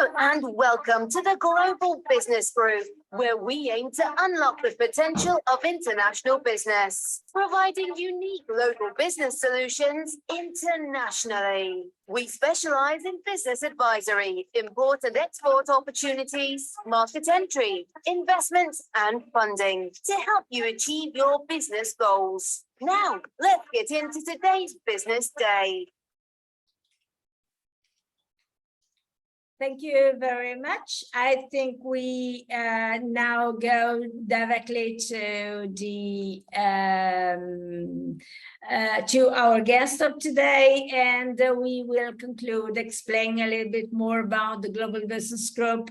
Hello and welcome to the Global Business Group, where we aim to unlock the potential of international business, providing unique local business solutions internationally. We specialize in business advisory, import and export opportunities, market entry, investments, and funding to help you achieve your business goals. Now, let's get into today's Business Day. Thank you very much. I think we now go directly to the to our guest of today, and we will conclude explaining a little bit more about the Global Business Group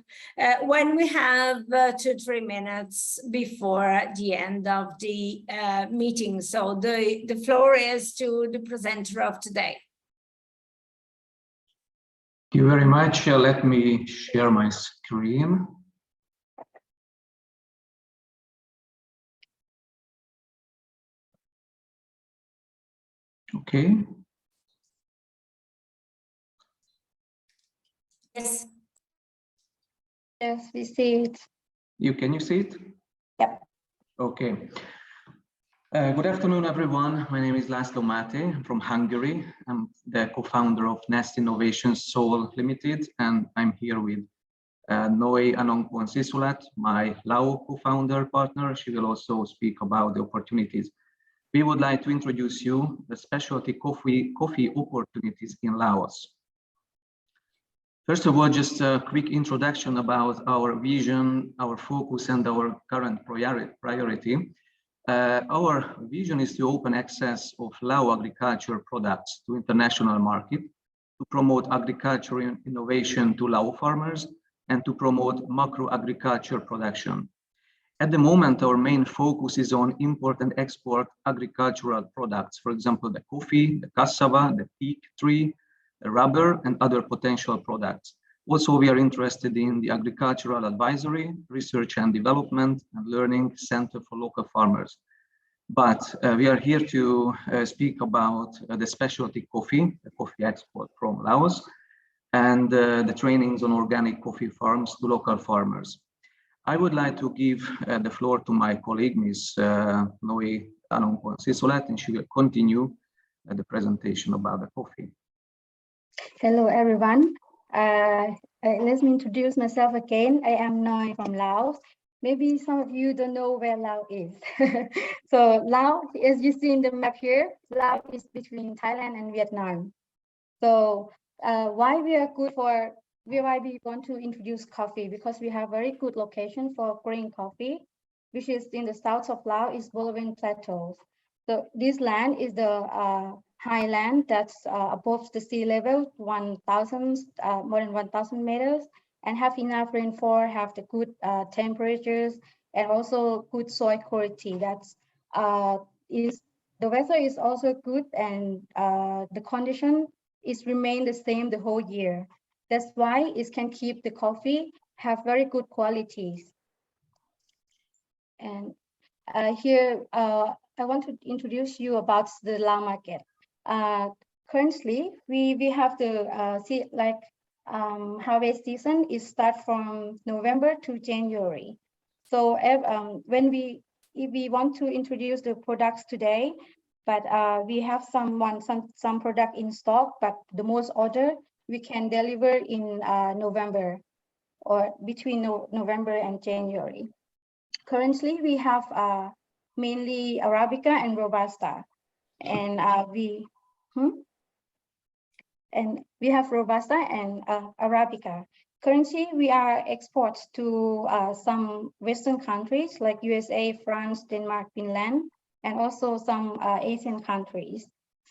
when we have 2-3 minutes before the end of the meeting. So the floor is to the presenter of today. Thank you very much. Let me share my screen. Okay. Yes. Yes, we see it. Can you see it? Yep. Okay. Good afternoon, everyone. My name is László Máté. I'm from Hungary. I'm the co-founder of Nest Innovations Seoul Limited, and I'm here with Noé Anongpon-Sisulat, my Lao co-founder partner. She will also speak about the opportunities. We would like to introduce you the specialty coffee opportunities in Laos. First of all, just a quick introduction about our vision, our focus, and our current priority. Our vision is to open access of Lao agriculture products to international market, to promote agricultural innovation to Lao farmers, and to promote macro agriculture production. At the moment, our main focus is on import and export agricultural products, for example, the coffee, the cassava, the teak tree, the rubber, and other potential products. Also, we are interested in the agricultural advisory, research and development, and learning center for local farmers. But we are here to speak about the specialty coffee, the coffee export from Laos, and the trainings on organic coffee farms to local farmers. I would like to give the floor to my colleague, Ms. Noé Anongpon-Sisulat, and she will continue the presentation about the coffee. Hello, everyone. Let me introduce myself again. I am Noé from Laos. Maybe some of you don't know where Laos is. So Laos, as you see in the map here, Laos is between Thailand and Vietnam. So why we want to introduce coffee? Because we have very good location for growing coffee, which is in the south of Laos, is Bolivian plateaus. So this land is the highland that's above the sea level, more than 1,000 meters, and have enough rainfall, have the good temperatures, and also good soil quality. That's the weather is also good, and the condition is remain the same the whole year. That's why it can keep the coffee have very good qualities. And here I want to introduce you about the Lao market. Currently, we have the harvest season is start from November to January. So if we want to introduce the products today, but we have some product in stock, but the most order we can deliver in November or between November and January. Currently, we have mainly Arabica and Robusta, and we have Robusta and Arabica. Currently, we are exports to some Western countries like USA, France, Denmark, Finland, and also some Asian countries.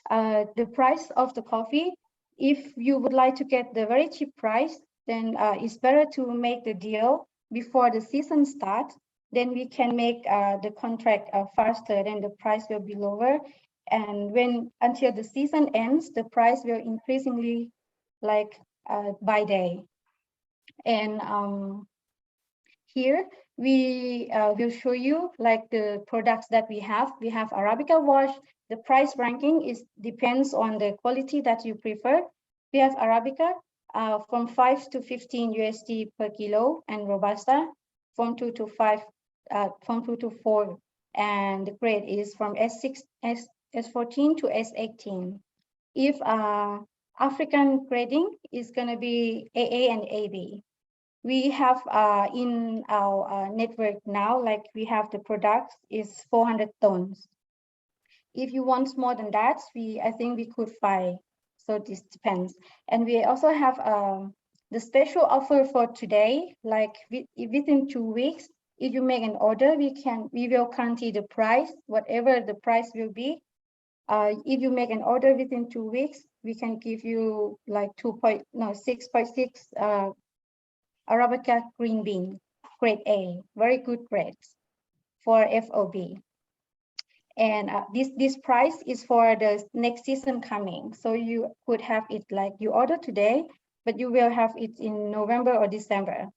The price of the coffee, if you would like to get the very cheap price, then it's better to make the deal before the season starts. Then we can make the contract faster, then the price will be lower. And until the season ends, the price will increasingly by day. And here we will show you the products that we have. We have Arabica wash. The price ranking depends on the quality that you prefer. We have Arabica from 5 to 15 USD per kilo, and Robusta from 2 to 4, and the grade is from S6, S14 to S18. If African grading is going to be AA and AB. We have in our network now, like we have the products is 400 tons. If you want more than that, I think we could find. So this depends. And we also have the special offer for today, like within 2 weeks, if you make an order, we will guarantee the price, whatever the price will be. If you make an order within 2 weeks, we can give you like 6.6 Arabica green bean, grade A, very good grades for FOB. And this price is for the next season coming. So you could have it like you order today, but you will have it in November or December.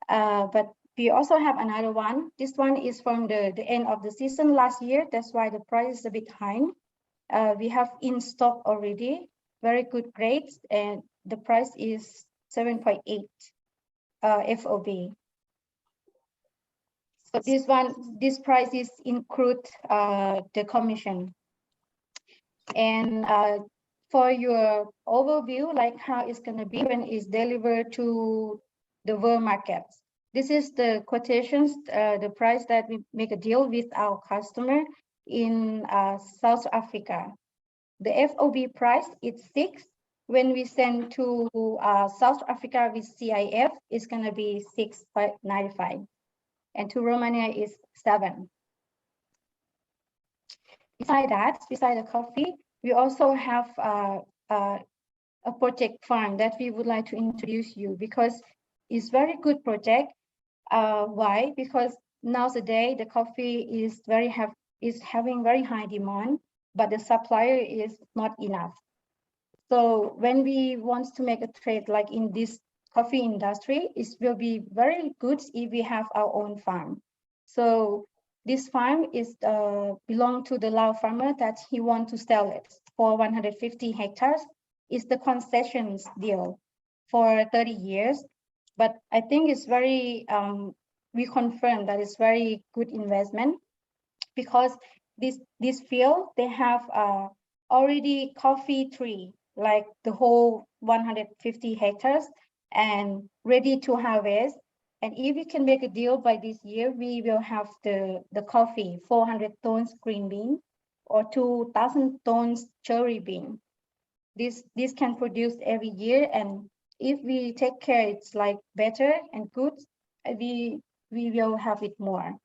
But we also have another one. This one is from the end of the season last year. That's why the price is a bit high. We have in stock already, very good grades, and the price is 7.8 FOB. So this price is include the commission. And for your overview, like how it's going to be when it's delivered to the world markets. This is the quotations, the price that we make a deal with our customer in South Africa. The FOB price is 6. When we send to South Africa with CIF, it's going to be 6.95. And to Romania is 7. Beside the coffee, we also have a project farm that we would like to introduce you, because it's very good project. Why? Because nowadays the coffee is having very high demand, but the supplier is not enough. So when we want to make a trade like in this coffee industry, it will be very good if we have our own farm. So this farm is belong to the Lao farmer that he want to sell it for 150 hectares. It's the concessions deal for 30 years. But I think it's very, we confirm that it's very good investment, because this field, they have already coffee tree, like the whole 150 hectares and ready to harvest. And if we can make a deal by this year, we will have the coffee, 400 tons green bean or 2,000 tons cherry bean. This can produce every year, and if we take care, it's like better and good, we will have it more.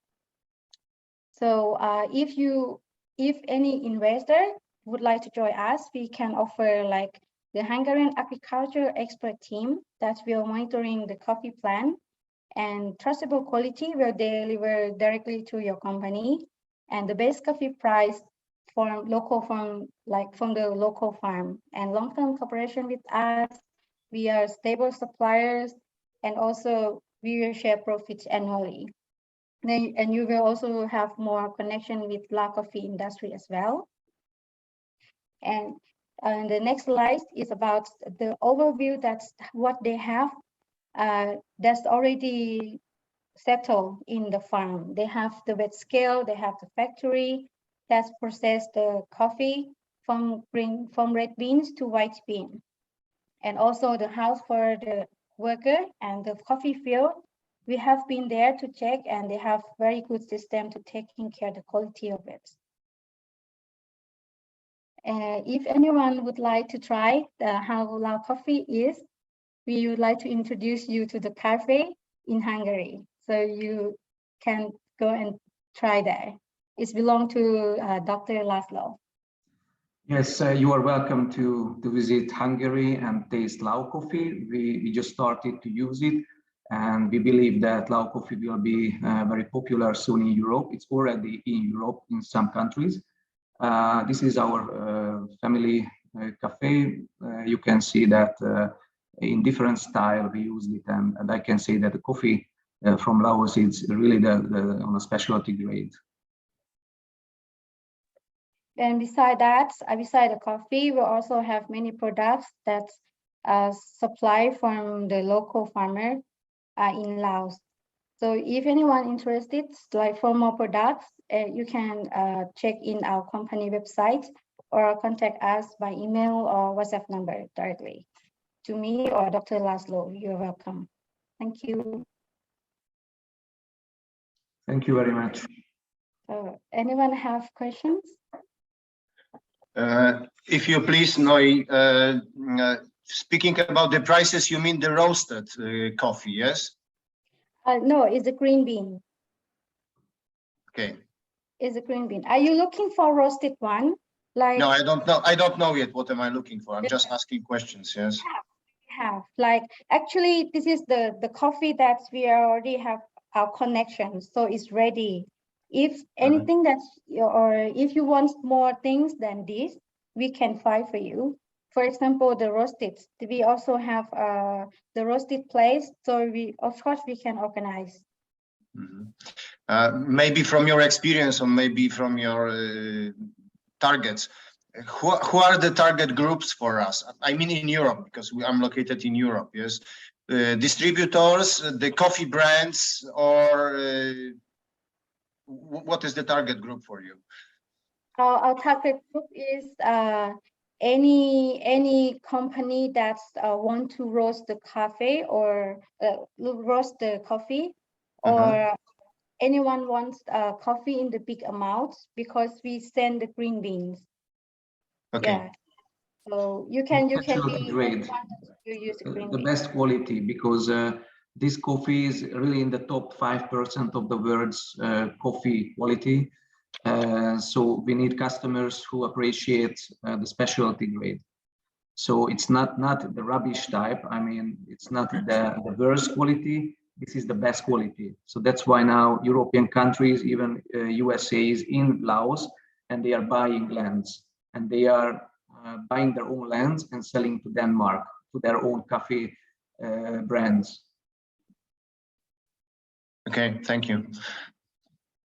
So if any investor would like to join us, we can offer like the Hungarian agriculture expert team that will monitoring the coffee plant, and trustable quality will deliver directly to your company, and the best coffee price from the local farm, and long-term cooperation with us. We are stable suppliers, and also we will share profits annually. And you will also have more connection with Lao coffee industry as well. And the next slide is about the overview. That's what they have. That's already settled in the farm. They have the wet scale, they have the factory that's processed the coffee from red beans to white bean, and also the house for the worker and the coffee field. We have been there to check, and they have very good system to taking care of the quality of it. If anyone would like to try how Lao coffee is, we would like to introduce you to the cafe in Hungary. So you can go and try there. It's belong to Dr. Laszlo. Yes, you are welcome to visit Hungary and taste Lao coffee. We just started to use it, and we believe that Lao coffee will be very popular soon in Europe. It's already in Europe in some countries. This is our family cafe. You can see that in different style we used it, and I can say that the coffee from Laos is really on a specialty grade. And beside that, beside the coffee, we also have many products that supply from the local farmer in Laos. So if anyone interested, like for more products, you can check in our company website or contact us by email or WhatsApp number directly to me or Dr. Laszlo. You're welcome. Thank you. Thank you very much. Anyone have questions? If you please, Noi, speaking about the prices, you mean the roasted coffee, yes? No, it's a green bean. Okay. It's a green bean. Are you looking for roasted one? Like No, I don't know. I don't know yet what am I looking for. I'm just asking questions, yes? have like actually this is the coffee that we already have our connection, so it's ready. If anything that's or if you want more things than this, we can find for you. For example, the roasted, we also have the roasted place, so we of course we can organize. Maybe from your experience or maybe from your targets, who are the target groups for us? I mean in Europe, because I'm located in Europe, yes? Distributors, the coffee brands, or what is the target group for you? Our target group is any company that want to roast the coffee or roast the coffee, or anyone wants coffee in the big amounts, because we send the green beans. Okay. Yeah. So you can Specialty be grade, you use the green the beans. best quality, because this coffee is really in the top 5% of the world's coffee quality. So we need customers who appreciate the specialty grade. So it's not the rubbish type. I mean, it's not the worst quality. This is the best quality. So that's why now European countries, even USA, is in Laos, and they are buying lands, and they are buying their own lands and selling to Denmark, to their own coffee brands. Okay, thank you.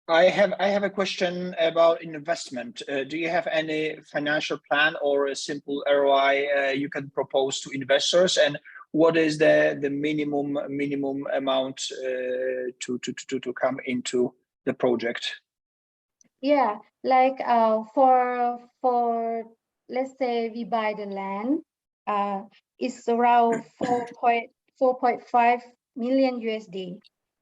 I have a question about investment. Do you have any financial plan or a simple ROI you can propose to investors? And what is the minimum amount to come into the project? Yeah, like for let's say we buy the land, it's around 4.5 million USD.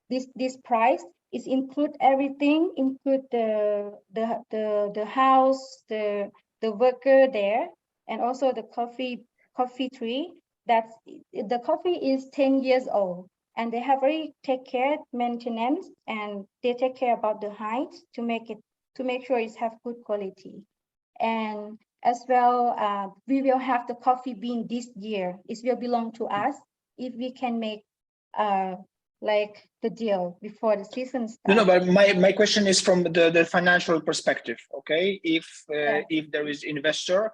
This price is include everything, include the house, the worker there, and also the coffee tree. That's the coffee is 10 years old, and they have already take care maintenance, and they take care about the height to make sure it have good quality. And as well, we will have the coffee bean this year. It will belong to us if we can make like the deal before the season starts. No, but my question is from the financial perspective. Okay, if there is investor,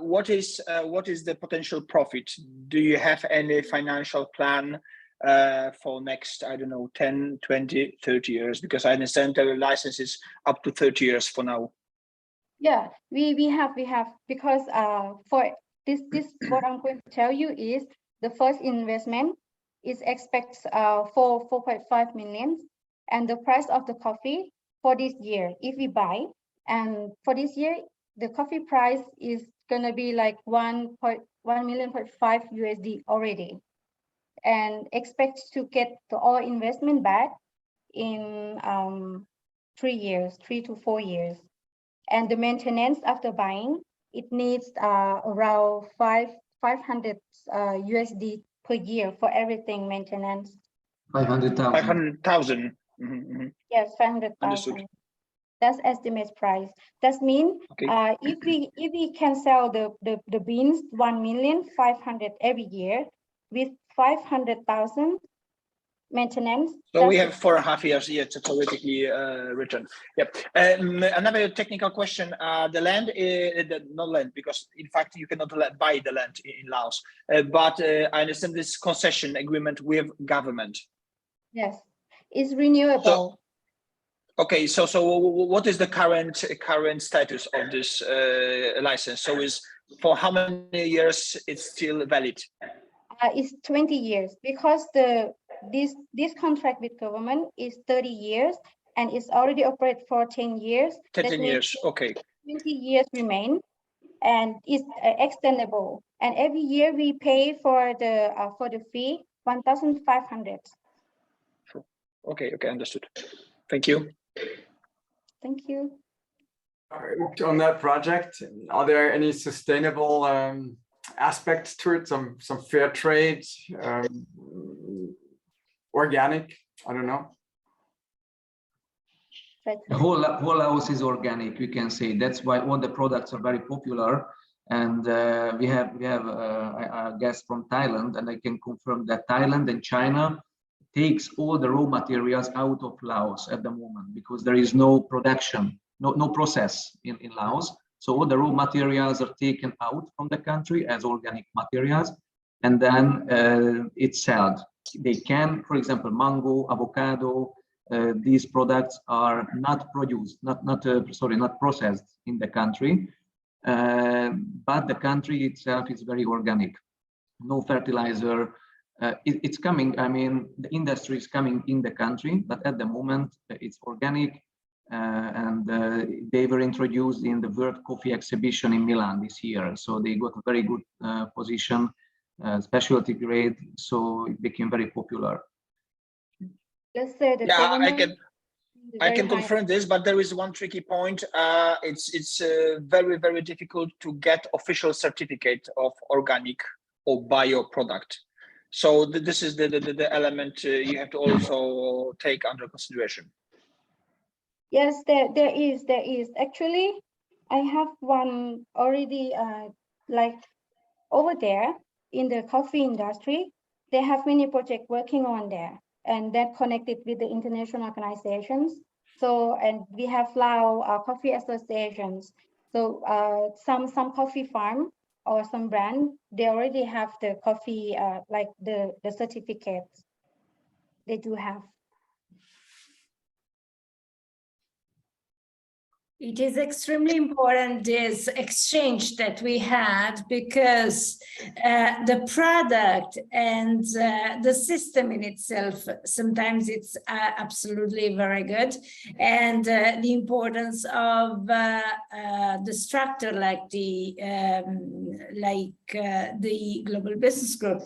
what is the potential profit? Do you have any financial plan for next, I don't know, 10, 20, 30 years? Because I understand the license is up to 30 years for now. Yeah, we have, because for this what I'm going to tell you is the first investment is expects for 4.5 million, and the price of the coffee for this year, if we buy, and for this year the coffee price is gonna be like 1.5 million USD already, and expect to get the all investment back in 3 to 4 years. And the maintenance after buying, it needs around 500 USD per year for everything maintenance. 500,000. 500,000. Yes, 500,000. That's estimate price. That means if we can sell the beans 1,500,000 every year with 500,000 maintenance. So we have 4.5 years yet to theoretically return. Yep. Another technical question: the land, not land, because in fact you cannot buy the land in Laos. But I understand this concession agreement with government. Yes, it's renewable. So, okay, so what is the current status of this license? So is For how many years it's still valid? It's 20 years because this contract with government is 30 years and it's already operated for 10 years. 10 years, okay. 20 years remain and it's extendable. And every year we pay for the fee 1,500. Okay, understood. Thank you. Thank you. On that project, are there any sustainable aspects to it? Some fair trade, organic? I don't know. The whole house is organic, we can say. That's why all the products are very popular. And we have a guest from Thailand, and I can confirm that Thailand and China takes all the raw materials out of Laos at the moment because there is no production, no process in Laos. So all the raw materials are taken out from the country as organic materials, and then it's sold. They can, for example, mango, avocado, these products are not produced, not processed in the country, but the country itself is very organic. No fertilizer. It's coming. I mean, the industry is coming in the country, but at the moment it's organic, and they were introduced in the World Coffee Exhibition in Milan this year. So they got a very good position, specialty grade. So it became very popular. Let's say the Yeah, I can confirm this, but there is one tricky point. It's very, very difficult to get official certificate of organic or bio product. So this is the element you have to also take under consideration. Yes, there is. Actually, I have one already, like over there in the coffee industry, they have many projects working on there, and that connected with the international organizations. So, and we have Lao coffee associations. So some coffee farm or some brand, they already have the coffee, like the certificates they do have. It is extremely important, this exchange that we had, because the product and the system in itself, sometimes it's absolutely very good. And the importance of the structure like the Global Business Group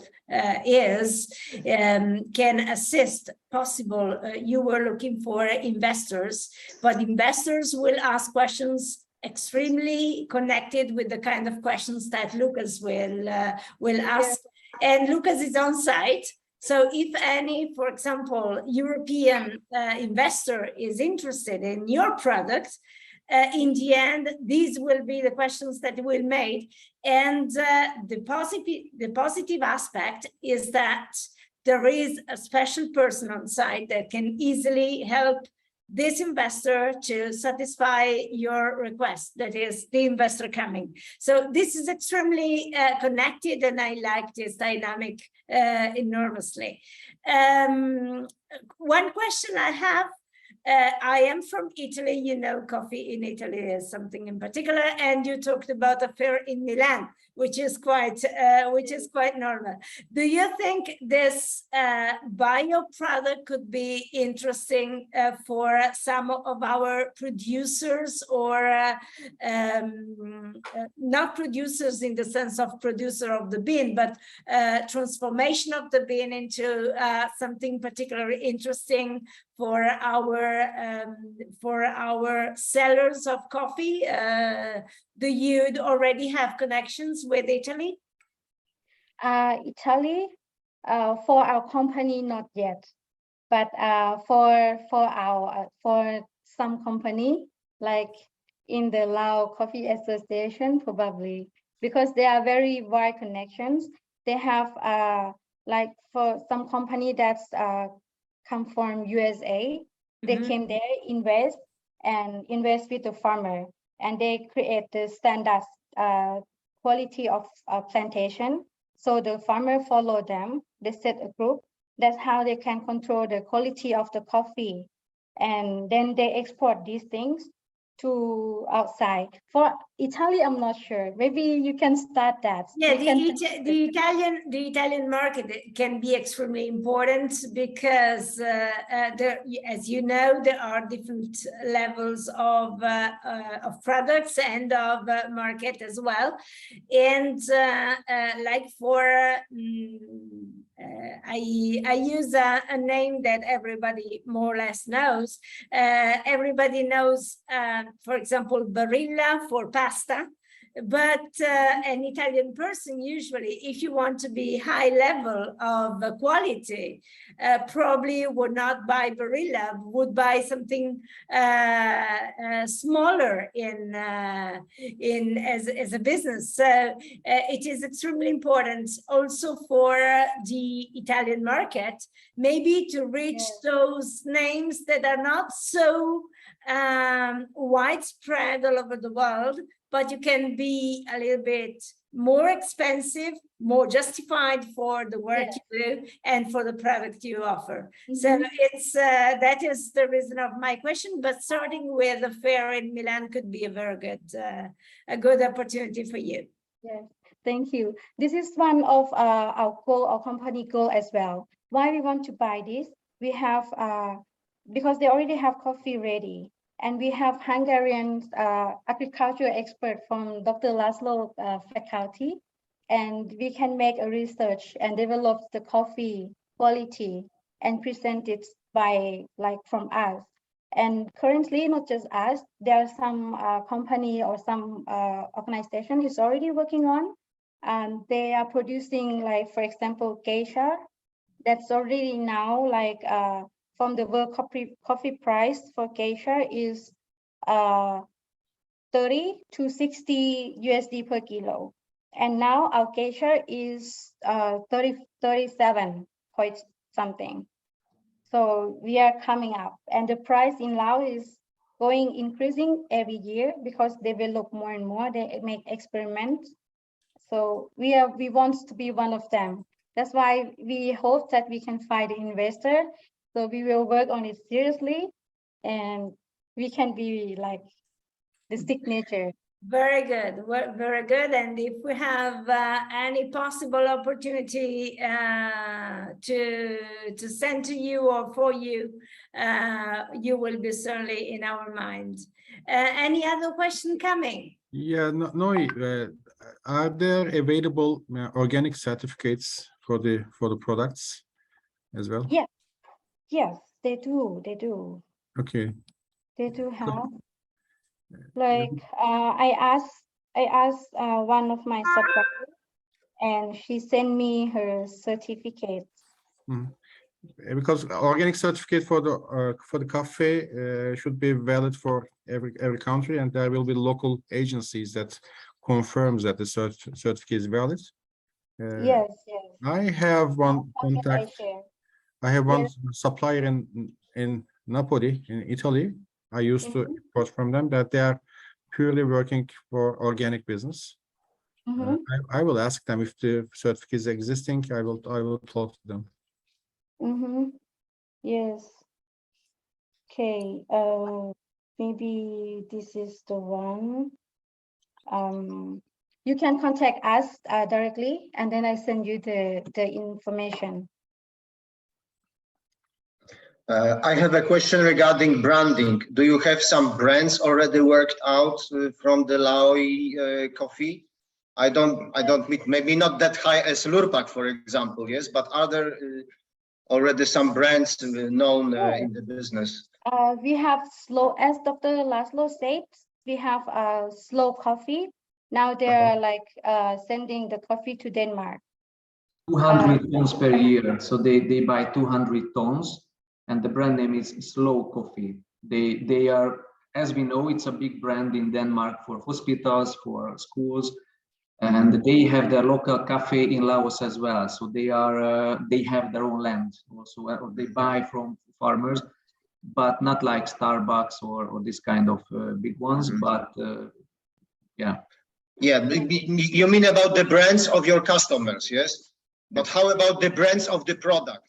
can assist possible. You were looking for investors, but investors will ask questions extremely connected with the kind of questions that Lucas will ask. And Lucas is on site. So if any, for example, European investor is interested in your product, in the end, these will be the questions that will made. And the positive aspect is that there is a special person on site that can easily help this investor to satisfy your request, that is the investor coming. So this is extremely connected, and I like this dynamic enormously. One question I have, I am from Italy, you know, coffee in Italy is something in particular, and you talked about a fair in Milan, which is quite normal. Do you think this bio product could be interesting for some of our producers, or not producers in the sense of producer of the bean, but transformation of the bean into something particularly interesting for our sellers of coffee? Do you already have connections with Italy? Italy, for our company, not yet, but for some company, like in the Lao Coffee Association, probably, because they are very wide connections. They have like for some company that's come from USA, they came there, invest with the farmer, and they create the standard quality of plantation. So the farmer follow them, they set a group. That's how they can control the quality of the coffee. And then they export these things to outside. For Italy, I'm not sure. Maybe you can start that. Yeah, You can- the Italian market can be extremely important because there, as you know, there are different levels of products and of market as well. And like for I use a name that everybody more or less knows. Everybody knows, for example, Barilla for pasta. But an Italian person, usually, if you want to be high level of quality, probably would not buy Barilla, would buy something smaller in as a business. So it is extremely important also for the Italian market, maybe to reach those names that are not so widespread all over the world, but you can be a little bit more expensive, more justified for the work you do and for the product you offer. So it's that is the reason of my question, but starting with a fair in Milan could be a good opportunity for you. Yes, thank you. This is one of our goal, our company goal as well. Why we want to buy this? We have, because they already have coffee ready. And we have Hungarian agriculture expert from Dr. Laszlo faculty, and we can make a research and develop the coffee quality and present it by from us. And currently, not just us, there are some company or some organization is already working on, and they are producing for example, geisha. That's already now from the world coffee price for geisha is 30 to 60 USD per kilo. And now our geisha is 37 point something. So we are coming up, and the price in Laos is increasing every year because they develop more and more, they make experiments. So we want to be one of them. That's why we hope that we can find an investor. So we will work on it seriously, and we can be the signature. Very good, very good. And if we have any possible opportunity to send to you or for you, you will be certainly in our mind. Any other question coming? Yeah, no. Are there available organic certificates for the products as well? Yeah. Yes, they do. They do. Okay. They do have. I asked one of my suppliers, and she sent me her certificates. Because organic certificate for the coffee should be valid for every country, and there will be local agencies that confirms that the certificate is valid. Yes. I have one contact. I have one supplier in Napoli, in Italy. I used to import from them, that they are purely working for organic business. I will ask them if the certificate is existing. I will talk to them. Yes. Okay. Maybe this is the one. You can contact us directly, and then I send you the information. I have a question regarding branding. Do you have some brands already worked out from the Laoi coffee? I don't mean, maybe not that high as Lurpak, for example, yes, but are there already some brands known in the business? We have Slow, as Dr. Laszlo said, we have Slow Coffee. Now they're sending the coffee to Denmark. 200 tons per year, so they buy 200 tons. And the brand name is Slow Coffee. They are, as we know, it's a big brand in Denmark for hospitals, for schools, and they have their local cafe in Laos as well. So they have their own land also, or they buy from farmers, but not like Starbucks or this kind of big ones. But yeah. Yeah, you mean about the brands of your customers, yes? But how about the brands of the product?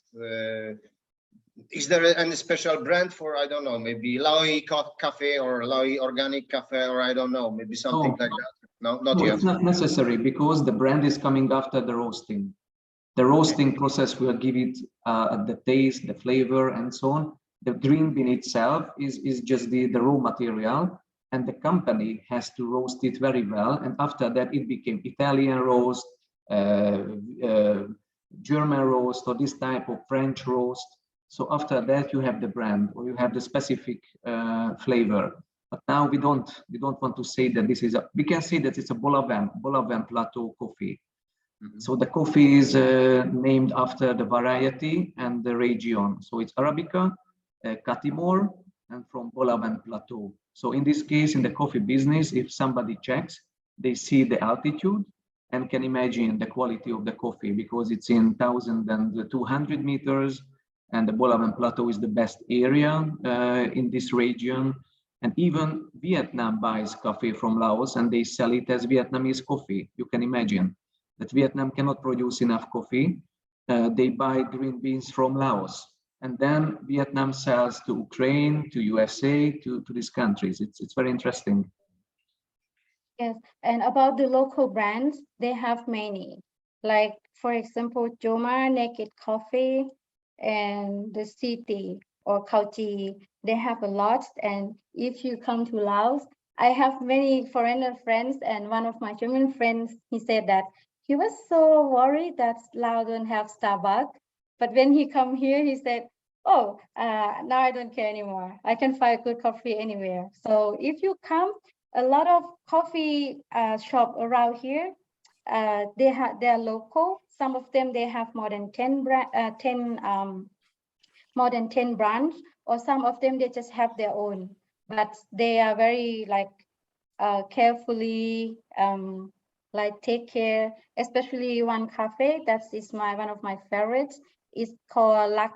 Is there any special brand for, I don't know, maybe Laoi Cafe or Laoi Organic Cafe, or I don't know, maybe something like that? No, not No, yet. it's not necessary because the brand is coming after the roasting. The roasting process will give it the taste, the flavor, and so on. The green bean itself is just the raw material, and the company has to roast it very well. And after that, it became Italian roast, German roast, or this type of French roast. So after that, you have the brand, or you have the specific flavor. But now we don't want to say that this is a. We can say that it's a Bolavin Plateau coffee. So the coffee is named after the variety and the region. So it's Arabica, Catimor, and from Bolavin Plateau. So in this case, in the coffee business, if somebody checks, they see the altitude and can imagine the quality of the coffee because it's in 1,200 meters, and the Bolavin Plateau is the best area in this region. And even Vietnam buys coffee from Laos and they sell it as Vietnamese coffee. You can imagine that Vietnam cannot produce enough coffee. They buy green beans from Laos. And then Vietnam sells to Ukraine, to USA, to these countries. It's very interesting. Yes, and about the local brands, they have many. Like, for example, Joma, Naked Coffee, and the City or Kauti, they have a lot. And if you come to Laos, I have many foreigner friends, and one of my German friends, he said that he was so worried that Laos don't have Starbucks. But when he come here, he said, oh, now I don't care anymore. I can find good coffee anywhere. So if you come, a lot of coffee shop around here, they're local. Some of them, they have more than 10 brands, or some of them, they just have their own, but they are very like carefully like take care, especially one cafe that is one of my favorites. It's called Lac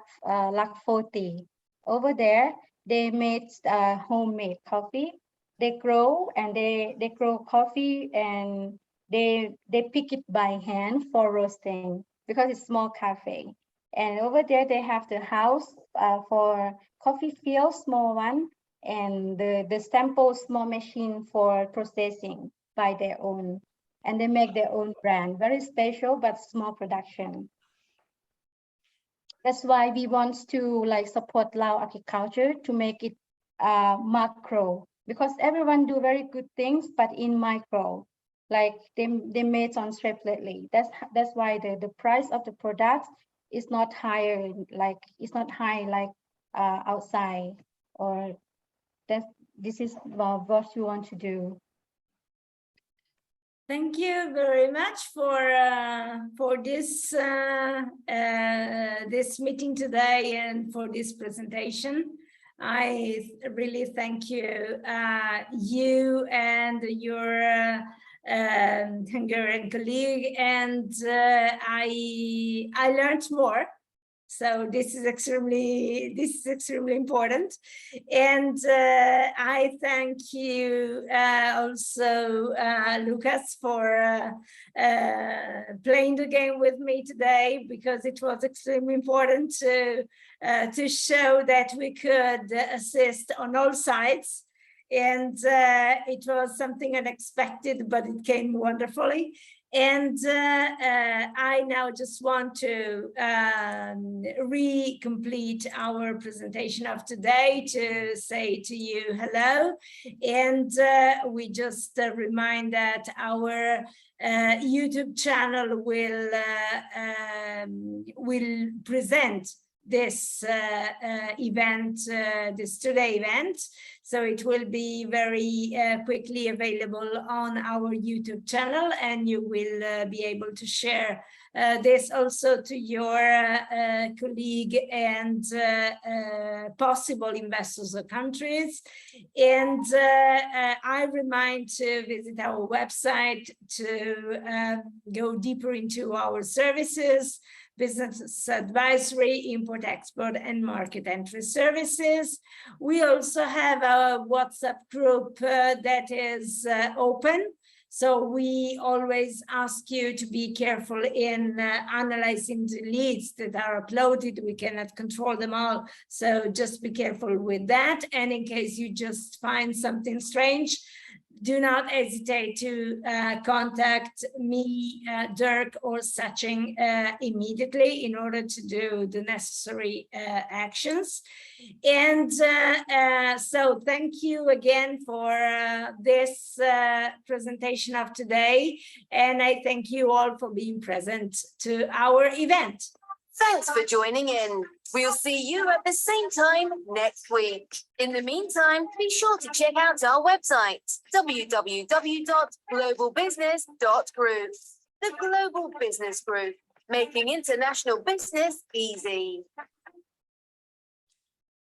40. Over there, they made homemade coffee. They grow and they grow coffee, and they pick it by hand for roasting because it's small cafe. And over there, they have the house for coffee field, small one, and the sample small machine for processing by their own. And they make their own brand, very special, but small production. That's why we want to like support Lao agriculture to make it macro, because everyone do very good things, but in micro, like they made on separately. That's why the price of the products is not higher, like it's not high like outside, or this is what you want to do. Thank you very much for this this meeting today and for this presentation. I really thank you, you and your Hungarian colleague, and I learned more. So this is extremely important, and I thank you also, Lucas, for playing the game with me today, because it was extremely important to show that we could assist on all sides. And it was something unexpected, but it came wonderfully. And I now just want to re-complete our presentation of today to say to you hello. And we just remind that our YouTube channel will present this event, this today event. So it will be very quickly available on our YouTube channel, and you will be able to share this also to your colleague and possible investors or countries. And I remind to visit our website to go deeper into our services: business advisory, import, export, and market entry services. We also have a WhatsApp group that is open. So we always ask you to be careful in analyzing the leads that are uploaded. We cannot control them all. So just be careful with that. And in case you just find something strange, do not hesitate to contact me, Dirk, or Sachin immediately in order to do the necessary actions. And so thank you again for this presentation of today. And I thank you all for being present to our event. Thanks for joining in. We'll see you at the same time next week. In the meantime, be sure to check out our website, www.globalbusiness.group. The Global Business Group, making international business easy.